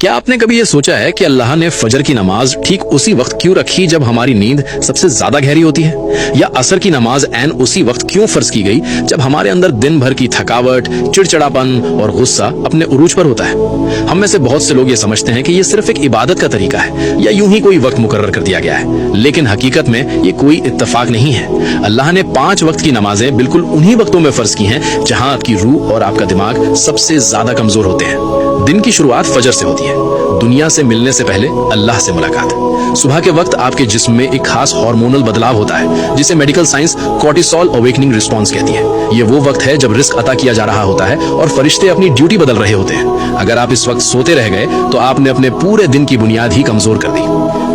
کیا آپ نے کبھی یہ سوچا ہے کہ اللہ نے فجر کی نماز ٹھیک اسی وقت کیوں رکھی جب ہماری نیند سب سے زیادہ گہری ہوتی ہے؟ یا عصر کی نماز عین اسی وقت کیوں فرض کی گئی جب ہمارے اندر دن بھر کی تھکاوٹ، چڑچڑاپن اور غصہ اپنے عروج پر ہوتا ہے؟ ہم میں سے بہت سے لوگ یہ سمجھتے ہیں کہ یہ صرف ایک عبادت کا طریقہ ہے یا یوں ہی کوئی وقت مقرر کر دیا گیا ہے، لیکن حقیقت میں یہ کوئی اتفاق نہیں ہے۔ اللہ نے 5 وقت کی نمازیں بالکل انہی وقتوں میں فرض کی ہیں جہاں آپ کی روح اور آپ کا دماغ سب سے زیادہ کمزور ہوتے ہیں۔ دن کی شروعات فجر سے ہوتی ہے، دنیا سے ملنے سے پہلے اللہ سے ملاقات۔ صبح کے وقت آپ کے جسم میں ایک خاص ہارمونل بدلاؤ ہوتا ہے جسے medical science cortisol awakening response کہتی ہے۔ یہ وہ وقت ہے جب رزق عطا کیا جا رہا ہوتا ہے اور فرشتے اپنی ڈیوٹی بدل رہے ہوتے ہیں۔ اگر آپ اس وقت سوتے رہ گئے تو آپ نے اپنے پورے دن کی بنیاد ہی کمزور کر دی۔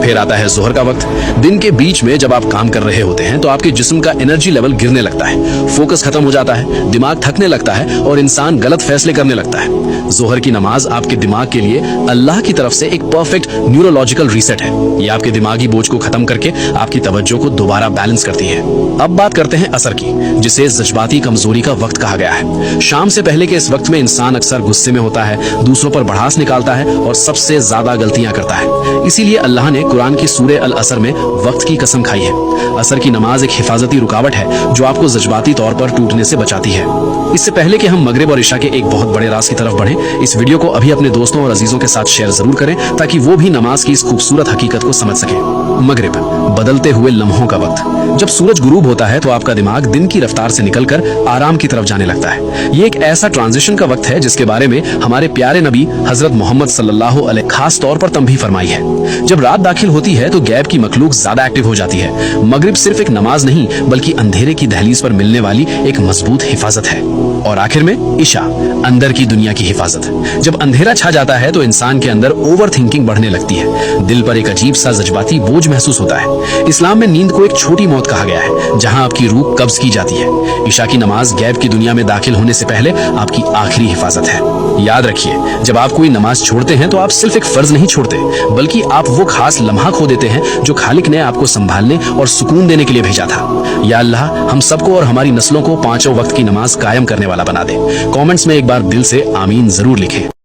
پھر آتا ہے ظہر کا وقت۔ دن کے بیچ میں جب آپ کام کر رہے ہوتے ہیں تو آپ کے جسم کا انرجی لیول گرنے لگتا ہے، فوکس ختم ہو جاتا ہے، دماغ تھکنے لگتا ہے اور انسان غلط فیصلے کرنے لگتا ہے۔ ظہر کی نماز آپ کے دماغ کے لیے اللہ کی طرف سے ایک پرفیکٹ نیورولوجیکل ریسٹ ہے۔ یہ آپ کے دماغی بوجھ کو ختم کر کے آپ کی توجہ کو دوبارہ بیلنس کرتی ہے۔ اب بات کرتے ہیں عصر کی، جسے جذباتی کمزوری کا وقت کہا گیا ہے۔ شام سے پہلے کے اس وقت میں انسان اکثر غصے میں ہوتا ہے، دوسروں پر بڑھاس نکالتا ہے اور سب سے زیادہ غلطیاں کرتا ہے۔ اسی لیے اللہ نے قرآن کی سورہ العصر میں وقت کی قسم کھائی ہے۔ عصر کی نماز ایک حفاظتی رکاوٹ ہے جو آپ کو جذباتی طور پر ٹوٹنے سے بچاتی ہے۔ اس سے پہلے کہ ہم مغرب اور عشاء کے ایک بہت بڑے راز کی طرف بڑھیں، اس ویڈیو کو ابھی اپنے دوستوں اور عزیزوں کے ساتھ شیئر ضرور کریں تاکہ وہ بھی نماز کی اس خوبصورت حقیقت کو سمجھ سکیں۔ مغرب، بدلتے ہوئے لمحوں کا وقت۔ جب سورج غروب ہوتا ہے تو آپ کا دماغ دن کی رفتار سے نکل کر آرام کی طرف جانے لگتا ہے۔ یہ ایک ایسا ٹرانزیشن کا وقت ہے جس کے بارے میں ہمارے پیارے نبی حضرت محمد صلی اللہ علیہ خاص طور پر تنبیہ فرمائی ہے۔ جب رات داخل ہوتی ہے تو غیب کی مخلوق زیادہ ایکٹیو ہو جاتی ہے۔ مغرب صرف ایک نماز نہیں بلکہ اندھیرے کی دہلیز پر ملنے والی ایک مضبوط حفاظت ہے۔ اور آخر میں عشاء، اندر کی دنیا کی حفاظت۔ جب اندھیرا چھا جاتا ہے تو انسان کے اندر اوور تھنکنگ بڑھنے لگتی ہے، دل پر ایک عجیب سا جذباتی بوجھ محسوس ہوتا ہے۔ اسلام میں نیند کو ایک چھوٹی موت کہا گیا ہے جہاں آپ کی روح قبض کی جاتی ہے۔ عشاء کی نماز غیب کی دنیا میں داخل ہونے سے پہلے آپ کی آخری حفاظت ہے۔ یاد رکھیے، جب آپ کوئی نماز چھوڑتے ہیں تو آپ صرف ایک فرض نہیں چھوڑتے بلکہ آپ وہ خاص لمحہ کھو دیتے ہیں جو خالق نے آپ کو سنبھالنے اور سکون دینے کے لیے بھیجا تھا۔ یا اللہ ہم سب کو اور ہماری نسلوں کو 5 وقت کی نماز قائم کرنے والا بنا دے۔ کامنٹس میں ایک بار دل سے آمین ضرور لکھیں۔